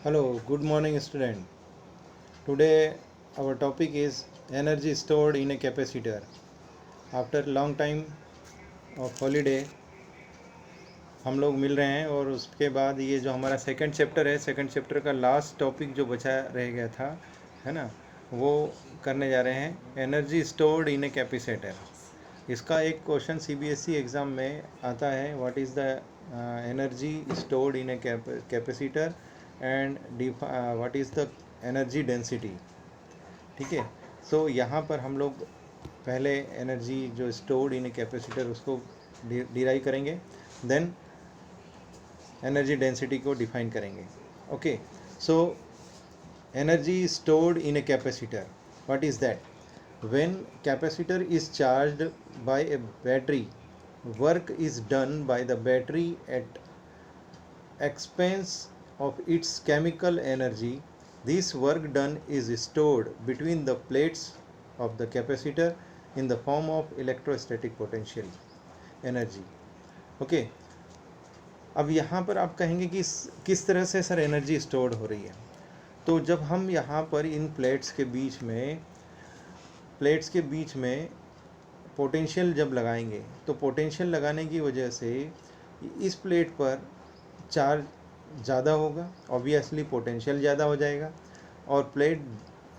Hello, good morning, student. Today, our topic is energy stored in a capacitor. After long time of holiday, हम लोग मिल रहे हैं और उसके बाद ये जो हमारा सेकंड चैप्टर है, सेकंड चैप्टर का लास्ट टॉपिक जो बचा रह गया था, है ना, वो करने जा रहे हैं energy stored in a capacitor. इसका एक क्वेश्चन सीबीएसई एग्ज़ाम में आता है, what is the energy stored in a capacitor and what is the energy density. ठीक है, सो यहाँ पर हम लोग पहले एनर्जी जो स्टोर्ड इन ए कैपेसिटर उसको डिराइव करेंगे, देन एनर्जी डेंसिटी को डिफाइन करेंगे। Okay, so energy stored in a capacitor, what is that? When capacitor is charged by a battery, work is done by the battery at expense of its chemical energy. This work done is stored between the plates of the capacitor in the form of electrostatic potential energy. Okay, अब यहाँ पर आप कहेंगे कि किस तरह से sir energy stored हो रही है। तो जब हम यहाँ पर इन प्लेट्स के बीच में पोटेंशियल जब लगाएंगे, तो पोटेंशियल लगाने की वजह से इस प्लेट पर चार्ज ज़्यादा होगा, ऑब्वियसली पोटेंशियल ज़्यादा हो जाएगा। और प्लेट,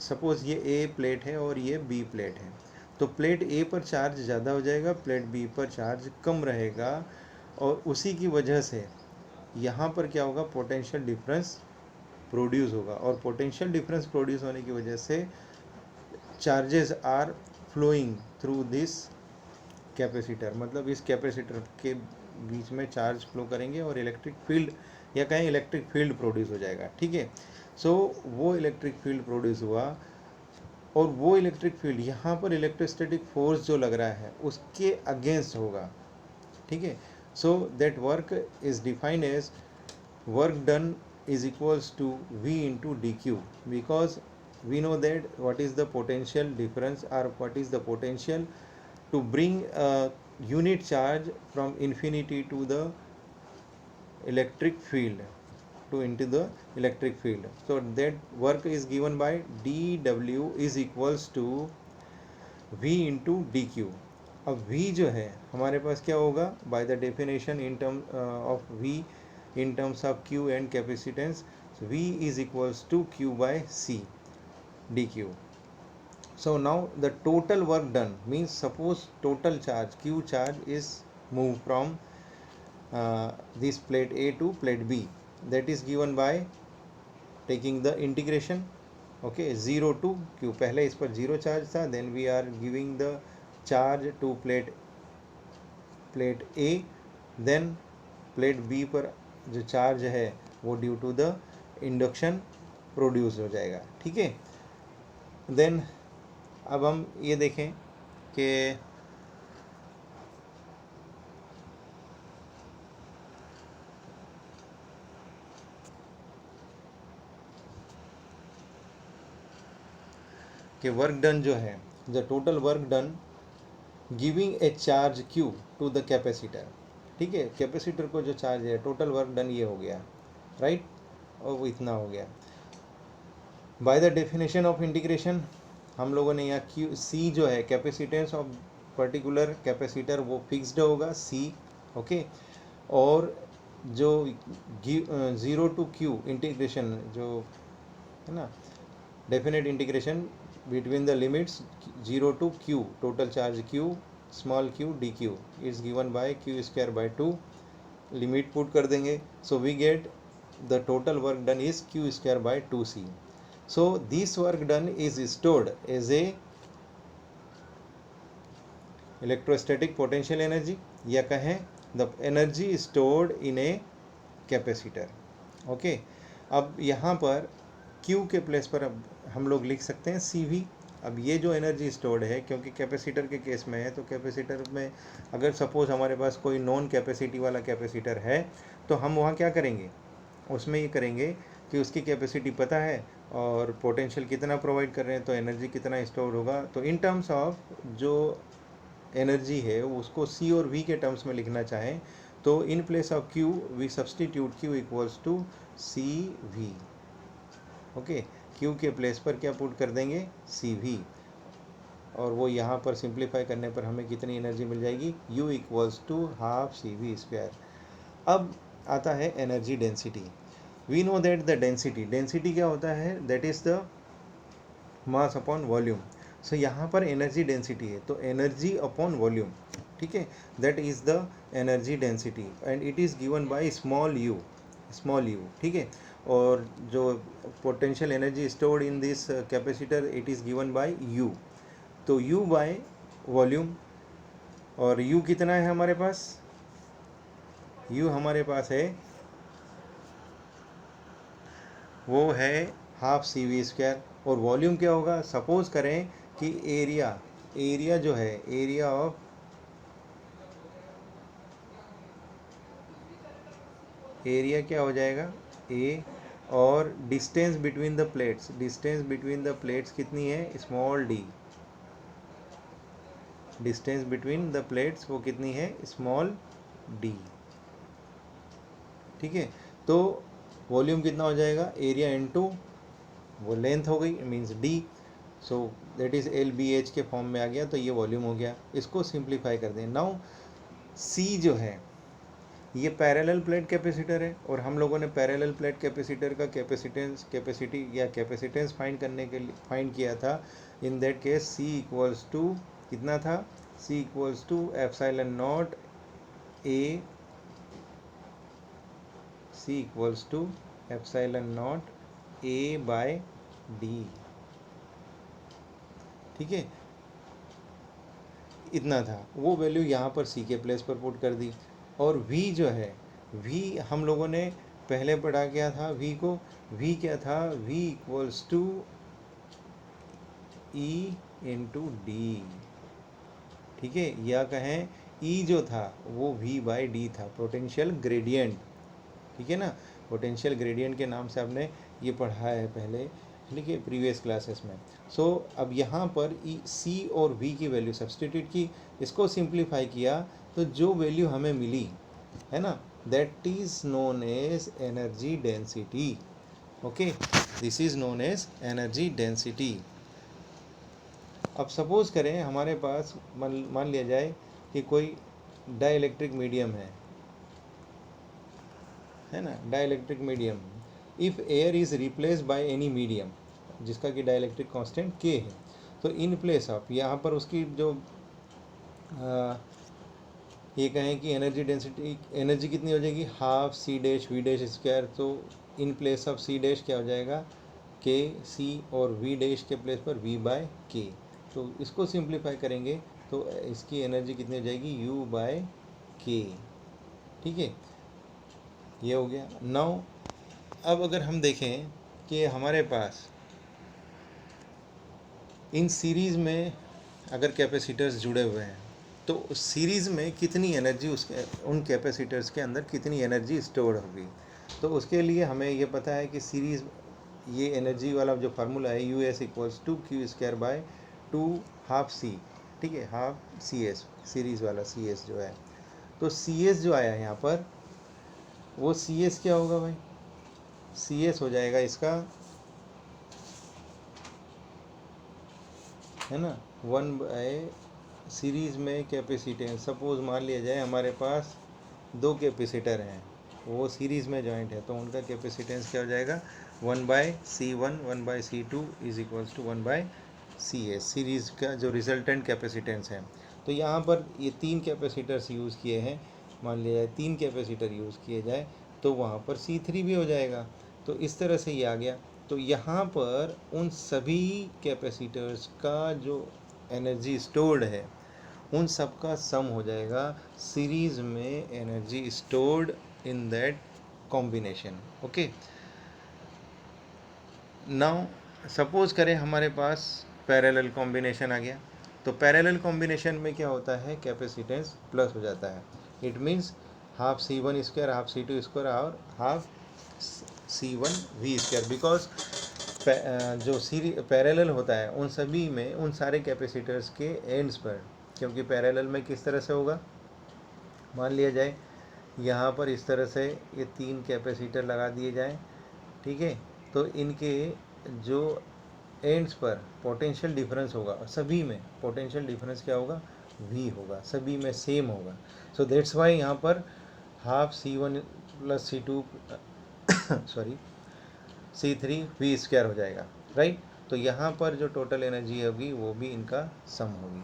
सपोज़ ये ए प्लेट है और ये बी प्लेट है, तो प्लेट ए पर चार्ज ज़्यादा हो जाएगा, प्लेट बी पर चार्ज कम रहेगा। और उसी की वजह से यहाँ पर क्या होगा, पोटेंशियल डिफरेंस प्रोड्यूस होगा। और पोटेंशियल डिफरेंस प्रोड्यूस होने की वजह से charges are flowing through this capacitor, मतलब इस कैपेसिटर के बीच में चार्ज फ्लो करेंगे और इलेक्ट्रिक फील्ड या कहें इलेक्ट्रिक फील्ड प्रोड्यूस हो जाएगा। ठीक है, सो वो इलेक्ट्रिक फील्ड प्रोड्यूस हुआ और वो इलेक्ट्रिक फील्ड यहाँ पर इलेक्ट्रोस्टैटिक फोर्स जो लग रहा है उसके अगेंस्ट होगा। ठीक है, so that work is defined as work done is equals to V into dq, because we know that what is the potential difference or what is the potential to bring a unit charge from infinity to the electric field, to into the electric field. So that work is given by dw is equals to V into dq. अब V जो है हमारे पास क्या होगा, bye the definition in term of V in terms of Q and capacitance, so V is equals to Q by C dq. So now the total work done means, suppose total charge Q charge is moved from this plate A to plate B, that is given by taking the integration. Okay, 0 to Q, पहले इस पर 0 charge था, then we are giving the charge to plate A, then plate B पर जो charge है वो due to the induction produce हो जाएगा। ठीक है, देन अब हम ये देखें कि वर्क डन जो है, the total work done giving a charge Q to the capacitor. ठीक है, कैपेसिटर को जो चार्ज है, टोटल वर्क डन ये हो गया, राइट, और वो इतना हो गया। By the definition of integration हम लोगों ने यहाँ Q C जो है कैपेसिटेंस ऑफ पर्टिकुलर कैपेसिटर वो फिक्स्ड होगा C। ओके, और जो 0 टू Q इंटीग्रेशन जो है ना, definite integration between the limits 0 to Q, total charge Q small q dq is given by q square by 2, limit put कर देंगे, so we get the total work done is q square bye 2c. So this work done is stored as a electrostatic potential energy, या कहें the energy stored in a capacitor. Okay, अब यहाँ पर q के place पर अब हम लोग लिख सकते हैं CV। अब ये जो एनर्जी स्टोर्ड है, क्योंकि कैपेसिटर के केस में है, तो कैपेसिटर में अगर सपोज़ हमारे पास कोई नॉन कैपेसिटी वाला कैपेसिटर है, तो हम वहाँ क्या करेंगे, उसमें ये करेंगे कि उसकी कैपेसिटी पता है और पोटेंशियल कितना प्रोवाइड कर रहे हैं, तो एनर्जी कितना स्टोर होगा। तो इन टर्म्स ऑफ जो एनर्जी है उसको C और V के टर्म्स में लिखना चाहें, तो in place of Q we substitute Q equals to CV। Okay, Q के प्लेस पर क्या पुट कर देंगे, सी वी, और वो यहाँ पर सिंप्लीफाई करने पर हमें कितनी एनर्जी मिल जाएगी, U equals to half C V square. अब आता है energy density. We know that the density, density क्या होता है, that is the mass upon volume. So यहाँ पर एनर्जी डेंसिटी है, तो एनर्जी अपॉन वॉल्यूम, ठीक है, that is the energy density and it is given by small you, small you, ठीक है। और जो potential energy stored in this capacitor it is given by you, तो U बाय वॉल्यूम, और U कितना है हमारे पास, U हमारे पास है, वो है हाफ सी वी स्क्वायर, और वॉल्यूम क्या होगा, सपोज करें कि एरिया जो है, एरिया क्या हो जाएगा A, और डिस्टेंस बिटवीन द प्लेट्स, कितनी है, small d, distance between the plates वो कितनी है, स्मॉल d, ठीक है। तो वॉल्यूम कितना हो जाएगा, एरिया इनटू वो लेंथ हो गई, means d, so that is LBH के फॉर्म में आ गया, तो ये वॉल्यूम हो गया। इसको सिंप्लीफाई कर दें। नाउ C जो है ये पैरेलल प्लेट कैपेसिटर है, और हम लोगों ने पैरेलल प्लेट कैपेसिटर का कैपेसिटी या कैपेसिटेंस फाइंड किया था। In that case C equals to कितना था, C equals to epsilon naught A, C equals to epsilon naught A by D, ठीक है, इतना था। वो वैल्यू यहाँ पर C के प्लेस पर पुट कर दी। और V जो है, V हम लोगों ने पहले पढ़ा क्या था, V को, V क्या था, V equals to E into D, ठीक है, या कहें E जो था वो V बाई डी था, पोटेंशियल ग्रेडियंट, ठीक है ना। पोटेंशियल ग्रेडियंट के नाम से आपने ये पढ़ा है पहले, ठीक है, प्रीवियस क्लासेस में। सो अब यहाँ पर C और V की वैल्यू सब्सटीट्यूट की, इसको सिंप्लीफाई किया, तो जो वैल्यू हमें मिली है ना, that is known as energy density. Okay, this is known as energy density. अब सपोज़ करें हमारे पास मान लिया जाए कि कोई डाइलेक्ट्रिक मीडियम है ना, dielectric medium, if air is replace by any medium जिसका कि डाइलेक्ट्रिक कांस्टेंट K है, तो इन प्लेस ऑफ यहाँ पर उसकी जो ये कहें कि एनर्जी डेंसिटी, एनर्जी कितनी हो जाएगी, half C dash V dash square, तो in place of C dash क्या हो जाएगा, K C, और V डैश के प्लेस पर V बाय K। तो इसको सिंप्लीफाई करेंगे तो इसकी एनर्जी कितनी हो जाएगी, U बाय K, ठीक है, ये हो गया। नाउ अब अगर हम देखें कि हमारे पास इन सीरीज़ में अगर कैपेसिटर्स जुड़े हुए हैं, तो सीरीज़ में कितनी एनर्जी उसके उन कैपेसिटर्स के अंदर कितनी एनर्जी स्टोर होगी। तो उसके लिए हमें ये पता है कि सीरीज़, ये एनर्जी वाला जो फार्मूला है, US equals to Q square by 2 half C, ठीक है, हाफ CS, सीरीज़ वाला CS जो है, तो CS जो आया यहाँ पर, वो CS क्या होगा भाई, CS हो जाएगा इसका, है ना, 1 बाय सीरीज़ में कैपेसिटेंस, सपोज़ मान लिया जाए हमारे पास 2 कैपेसिटर हैं, वो सीरीज़ में जॉइंट है, तो उनका कैपेसिटेंस क्या हो जाएगा, 1 by C1 1 by C2 is equals to 1 by CS, series का जो रिजल्टेंट कैपेसिटेंस है। तो यहाँ पर ये 3 कैपेसिटर्स यूज़ किए हैं, मान लिया जाए 3 कैपेसिटर यूज़ किए जाए, तो वहाँ पर C3 भी हो जाएगा। तो इस तरह से ये आ गया। तो यहाँ पर उन सभी कैपेसिटर्स का जो एनर्जी स्टोर्ड है, उन सब का सम हो जाएगा सीरीज़ में energy stored in that combination. Okay, now suppose करें हमारे पास पैरेलल कॉम्बिनेशन आ गया, तो पैरेलल कॉम्बिनेशन में क्या होता है, कैपेसिटेंस प्लस हो जाता है। It means half C1 square, half C2 square, और half C1 V square, because जो पैरेलल होता है उन सभी में, उन सारे कैपेसिटर्स के एंड्स पर, क्योंकि पैरेलल में किस तरह से होगा, मान लिया जाए यहाँ पर इस तरह से ये 3 कैपेसिटर लगा दिए जाएं, ठीक है, तो इनके जो एंड्स पर पोटेंशियल डिफरेंस होगा, सभी में पोटेंशियल डिफरेंस क्या होगा, v होगा, सभी में सेम होगा। सो दैट्स वाई यहाँ पर half C1 plus C2 sorry C3 v square हो जाएगा, राइट। तो यहाँ पर जो टोटल एनर्जी होगी वो भी इनका सम होगी।